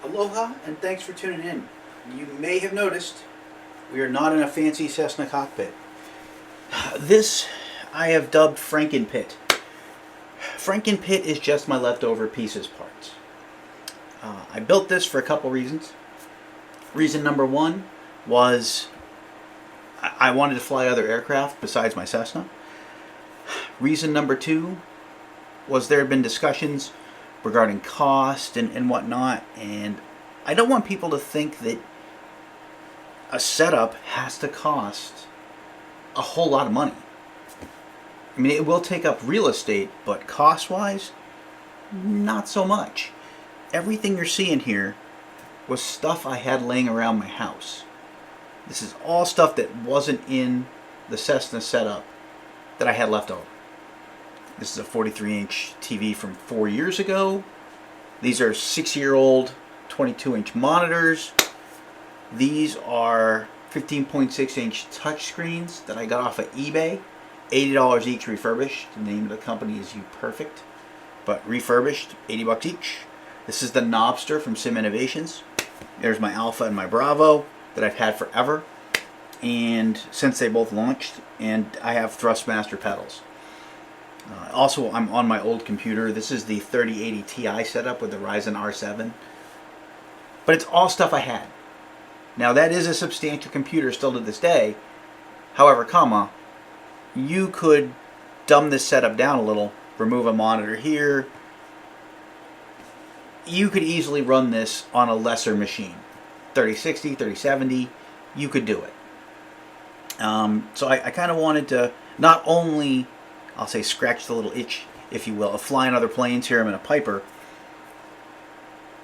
Aloha and thanks for tuning in. You may have noticed we are not in a fancy Cessna cockpit. This I have dubbed Franken-Pit. Franken-Pit is just my leftover pieces parts. I built this for a couple reasons. Reason number one was I wanted to fly other aircraft besides my Cessna. Reason number two was there had been discussions regarding cost and whatnot, and I don't want people to think that a setup has to cost a whole lot of money. I mean, it will take up real estate, but cost-wise, not so much. Everything you're seeing here was stuff I had laying around my house. This is all stuff that wasn't in the Cessna setup that I had left over. This is a 43-inch TV from 4 years ago. These are 6-year-old 22-inch monitors. These are 15.6-inch touchscreens that I got off of eBay. $80 each refurbished. The name of the company is Perfect, but refurbished, 80 bucks each. This is the Knobster from Sim Innovations. There's my Alpha and my Bravo that I've had forever, and since they both launched, and I have Thrustmaster pedals. Also, I'm on my old computer. This is the 3080 Ti setup with the Ryzen R7. But it's all stuff I had. Now, that is a substantial computer still to this day. However, you could dumb this setup down a little, remove a monitor here. You could easily run this on a lesser machine. 3060, 3070, you could do it. So I kind of wanted to not only, I'll say, scratch the little itch, if you will, of flying other planes. Here I'm in a Piper,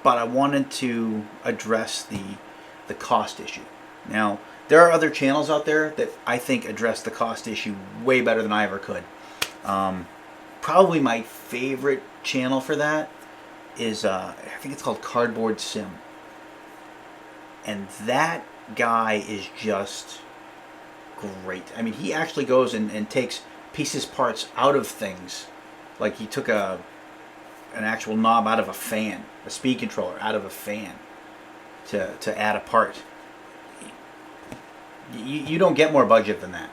but I wanted to address the cost issue. Now, there are other channels out there that I think address the cost issue way better than I ever could. Probably my favorite channel for that is, I think it's called Cardboard Sim. And that guy is just great. I mean, he actually goes and takes pieces parts out of things. Like he took an actual knob out of a fan, a speed controller out of a fan to add a part. You don't get more budget than that.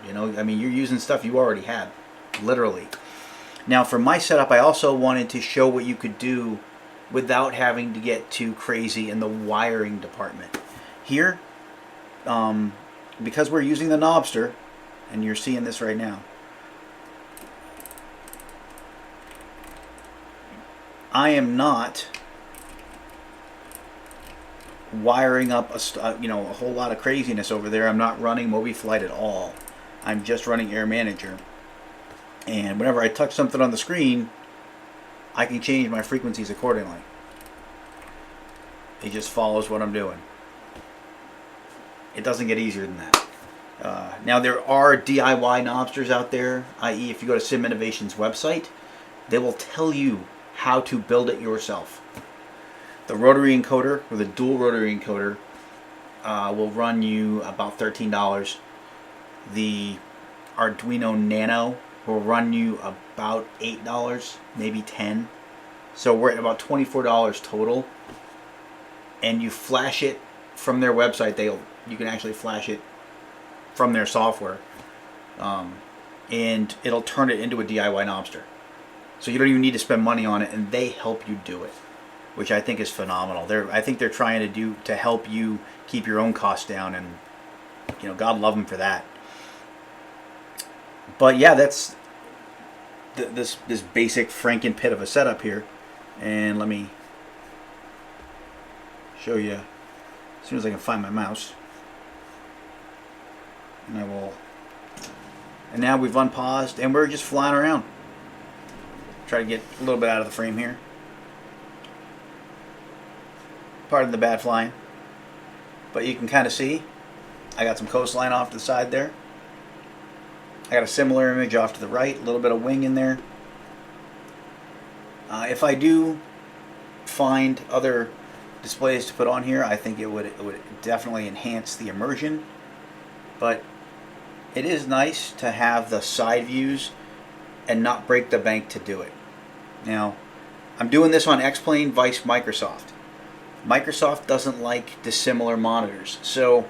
You know, I mean, you're using stuff you already had, literally. Now, for my setup, I also wanted to show what you could do without having to get too crazy in the wiring department. Here, because we're using the Knobster, and you're seeing this right now, I am not wiring up a whole lot of craziness over there. I'm not running MobiFlight at all. I'm just running Air Manager. And whenever I touch something on the screen, I can change my frequencies accordingly. It just follows what I'm doing. It doesn't get easier than that. Now, there are DIY Knobsters out there, i.e. if you go to Sim Innovations website, they will tell you how to build it yourself. The rotary encoder, or the dual rotary encoder, will run you about $13. The Arduino Nano will run you about $8, maybe $10. So we're at about $24 total. And you flash it from their website. You can actually flash it from their software, and it'll turn it into a DIY Knobster. So you don't even need to spend money on it, and they help you do it, which I think is phenomenal. I think they're trying to help you keep your own costs down, and God love them for that. But yeah, that's this basic Franken-Pit of a setup here, and let me show you as soon as I can find my mouse. And now we've unpaused and we're just flying around. Try to get a little bit out of the frame here. Pardon the bad flying. But you can kind of see I got some coastline off to the side there. I got a similar image off to the right, a little bit of wing in there. If I do find other displays to put on here, I think it would definitely enhance the immersion. But it is nice to have the side views and not break the bank to do it. Now, I'm doing this on XPlane Vice Microsoft. Microsoft doesn't like dissimilar monitors. So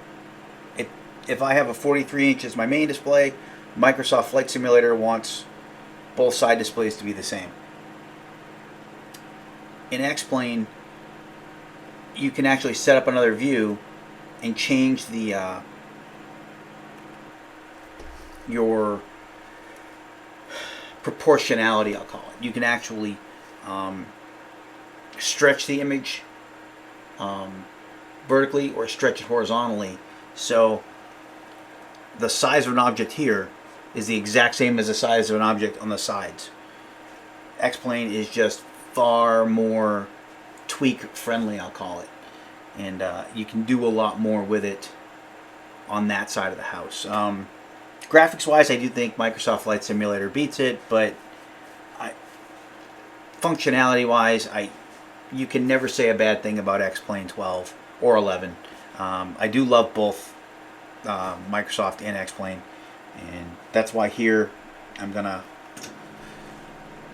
if I have a 43 inch as my main display, Microsoft Flight Simulator wants both side displays to be the same. In XPlane, you can actually set up another view and change the your proportionality, I'll call it. You can actually stretch the image vertically or stretch it horizontally. So the size of an object here is the exact same as the size of an object on the sides. XPlane is just far more tweak friendly, I'll call it. And you can do a lot more with it on that side of the house. Graphics wise, I do think Microsoft Flight Simulator beats it, but functionality wise, you can never say a bad thing about XPlane 12 or 11. I do love both Microsoft and XPlane, and that's why here I'm gonna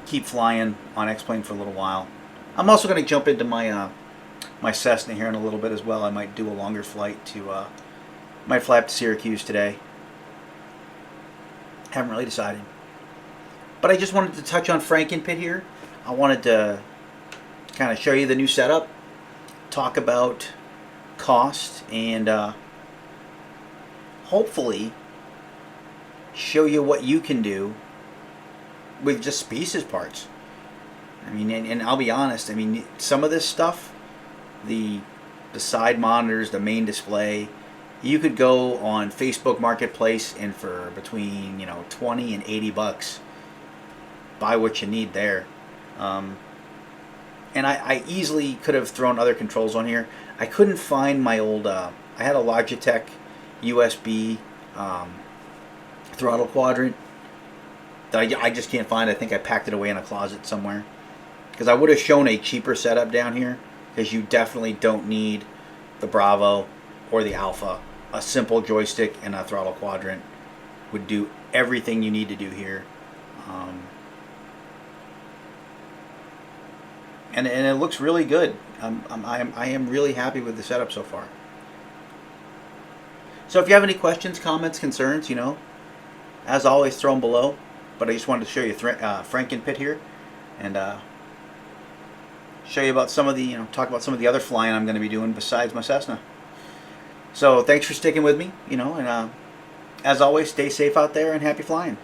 keep flying on XPlane for a little while. I'm also going to jump into my my Cessna here in a little bit as well. I might do a longer flight to might fly up to Syracuse today. Haven't really decided, but I just wanted to touch on Franken-Pit here. I wanted to kind of show you the new setup, talk about cost, and hopefully show you what you can do with just pieces parts. I mean, and I'll be honest, I mean, some of this stuff, the side monitors, the main display, you could go on Facebook Marketplace and for between 20 and 80 bucks buy what you need there. And I easily could have thrown other controls on here. I couldn't find my old I had a Logitech USB throttle quadrant that I just can't find. I think I packed it away in a closet somewhere, because I would have shown a cheaper setup down here, because you definitely don't need the Bravo or the Alpha. A simple joystick and a throttle quadrant would do everything you need to do here. And it looks really good. I am really happy with the setup so far. So if you have any questions, comments, concerns, as always, throw them below. But I just wanted to show you Franken-Pit here, and show you about some of the, talk about some of the other flying I'm going to be doing besides my Cessna. So thanks for sticking with me, and as always, stay safe out there and happy flying.